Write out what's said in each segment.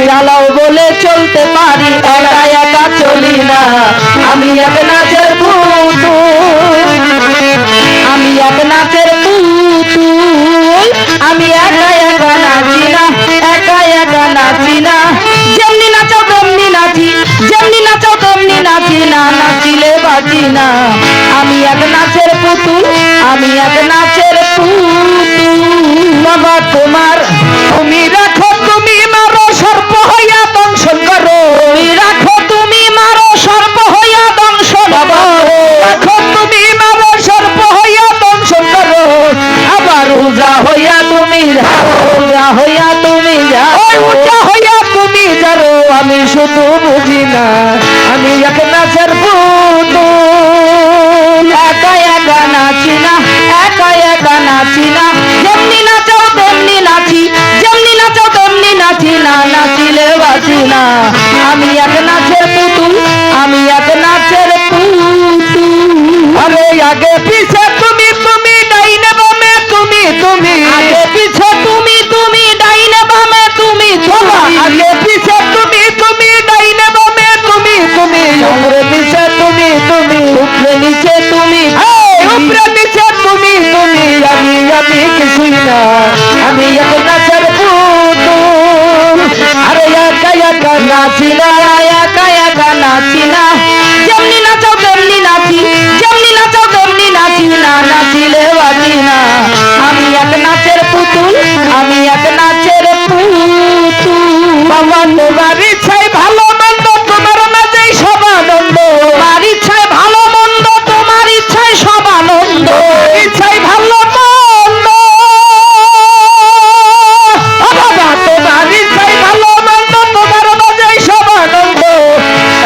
চালাও বলে চলতে পারি, একা একা চলি না। আমি এক নাচের পুতুল, আমি এক নাচের পুতুল, আমি একা একা নাচি না, একা একা নাচি না। যেমনি নাচো তেমনি নাচি, যেমনি নাচো তেমনি নাচি না, নাচিলে বাঁচি না। আমি এক নাচের পুতুল, আমি এক নাচের পুতুল। বাবা তোমার তুমি রাখো, তুমি মারো সর্প হইয়া দংশন করো, তুমি রাখো, তুমি মারো সর্প হইয়া দংশন করো, রাখো তুমি মারো সর্প হইয়া দংশন করো। আবার উজা হইয়া তুমি যাও, উজা হইয়া তুমি যাও, উজা হইয়া তুমি যাও। আমি শুধু বুঝি না, আমি এক নাচের পুতুল, একা একা নাচি না, একা একা নাচি না। যেমনি নাচো তেমনি নাচি, যেমনি নাচো তেমনি নাচি না, নাচিলে বাঁচি না। আমি এক নাচের পুতুল, আমি এক নাচের পুতুল। আরে আগে পিছে তুমি, তুমি ডাইনে বামে তুমি, তুমি আগে পিছে তুমি, তুমি ডাইনে বামে তুমি, তুমি আগে পিছে তুমি, তুমি ডাইনে বামে তুমি, তুমি উপরে নিচে তুমি, তুমি উপরে নিচে তুমি, উপরে নিচে তুমি, তুমি আমি কিছুই না। আমি এক নাচের পুতুল, আরে একা একা নাচি না, একা একা নাচি না। যেমনি নাচো তেমনি নাচি, যেমনি নাচো তেমনি নাচি না, নাচিলে বাঁচি না। আমি এক নাচের পুতুল, আমি এক নাচের পুতুল। বাবা তোমার ইচ্ছায় ভালো মন্দ, তোমার মাঝেই সব আনন্দ, তোমার ইচ্ছায় ভালো মন্দ, তোমার ইচ্ছায় সব আনন্দ, ইচ্ছায় ভালো মন্দ। বাবা তোমার ইচ্ছায় ভালো মন্দ, তোমার মাঝেই সব আনন্দ।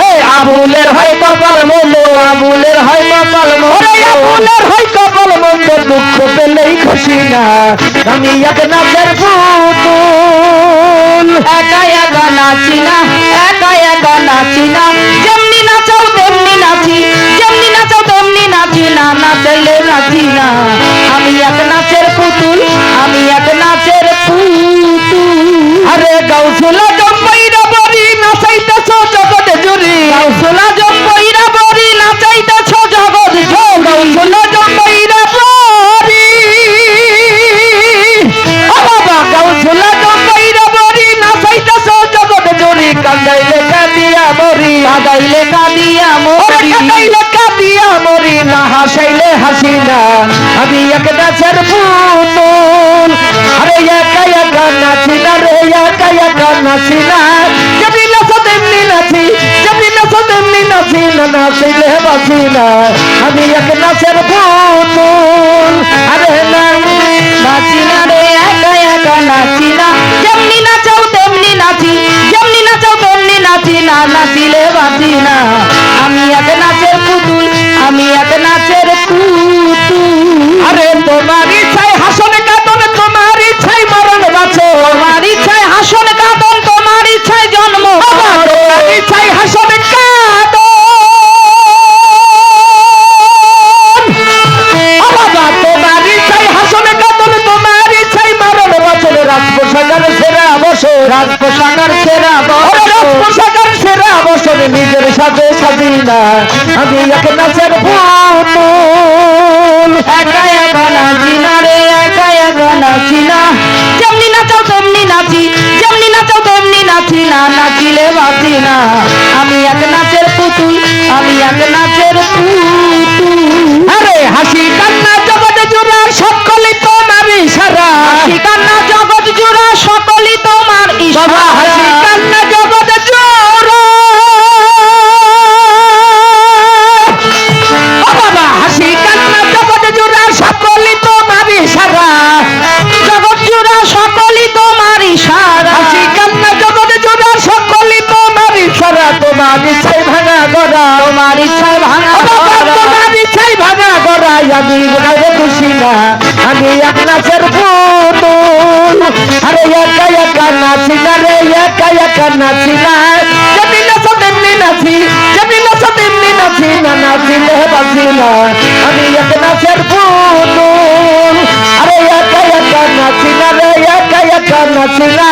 এই আবুলের হয় কপাল মন্দ, আবুলের হয় কপাল মন্দ, আবুলের হয় কপাল মন্দ, দুঃখ পেলেই খুশি না। আমি এক নাচের পুতুল, একা একা নাচি না, একা একা নাচি না। যেমনি নাচাও তেমনি নাচি, যেমনি নাচাও তেমনি নাচি না, নাচাইলে নাচি না। আমি এক নাচের পুতুল, আমি এক নাচের পুতুল। আরে গাউসুলা জম্বইরা বরি নাচাইতেছ জগৎ জুড়ি, গাউসুলা জম্বইরা বরি নাচাইতেছ জগৎ জুড়ি, গাউসুলা জম্বইরা বরি, ও বাবা গাউসুলা জম্বইরা বরি নাচাইতেছ জগৎ জুড়ি। কাঁদাইলে কাঁদিয়া মরি, কাঁদাইলে কাঁদিয়া মরি, কাঁদাইলে কাঁদিয়া মরি, না হাসাইলে হাসি না। আমি এক নাচের পুতুল, আরে একা একা নাচি না রে, একা একা নাচি না। যেমনি নাচো তেমনি নাচি, যেমনি নাচো তেমনি নাচি না, নাচিলে বাঁচি না। আমি এক নাচের পুতুল, আরে না নাচি না রে, একা একা নাচি না। যেমনি নাচাও তেমনি নাচি, যেমনি নাচাও তেমনি নাচি না, নাচিলে বাঁচি না। আমি এক নাচের পুতুল, আমি এক নাচের পুতুল। আরে তোমার ইচ্ছায় হাসন কাঁদন, তোমার ইচ্ছায় মরণ বাঁচো, তোমার ইচ্ছায় হাসন কাঁদন, তোমার ইচ্ছায় জন্ম, তোমার ইচ্ছায় হাসন কাঁদন। বাবা তোমার ইচ্ছায় হাসন কাঁদন, তোমার ইচ্ছায় মরণ বাঁচো। রাজপোষাকার সেরা বছর, রাজপোষাকার সেরা বছর, রাজপোষাকার সেরা বছর, নিজের সাথে সাজি না। আমি এক নাচের পুতুল, একা একা নাচি না রে, একা একা নাচি না। যেমনি নাচাও তেমনি নাচি, যেমনি নাচাও তেমনি নাচি না, নাচিলে বাঁচি না। আমি এক নাচের পুতুল, আমি এক নাচের পুতুল। আরে হাসি কান্না জগৎ জুড়া সকলই তোমার ইশারা, হাসি কান্না জগৎ জুড়া সকলই তোমার ইশারা, হাসি কান্না জগৎ জুড়া। ও বাবা হাসি কান্না জগৎ জুড়া সকলই তোমার ইশারা, জগৎ জুড়া সকলই তোমার ইশারা, হাসি কান্না জগৎ জুড়া সকলই তোমার ইশারা। তোমার ইচ্ছায় ভাঙা গড়া, তোমার ইচ্ছায় ভাঙা গড়া, তোমার ইচ্ছায় ভাঙা গড়া। আমি ভাবে খুশি না, আমি এক নাচের পুতুল, আরে একা একা নাচি না রে, একা একা নাচি না। যেমনি নাচো তেমনি নাচি, যেমনি নাচো তেমনি নাচি না, নাচিলে বাঁচি না। আমি এক নাচের পুতুল, আরে একা একা নাচি না রে, একা একা নাচি না।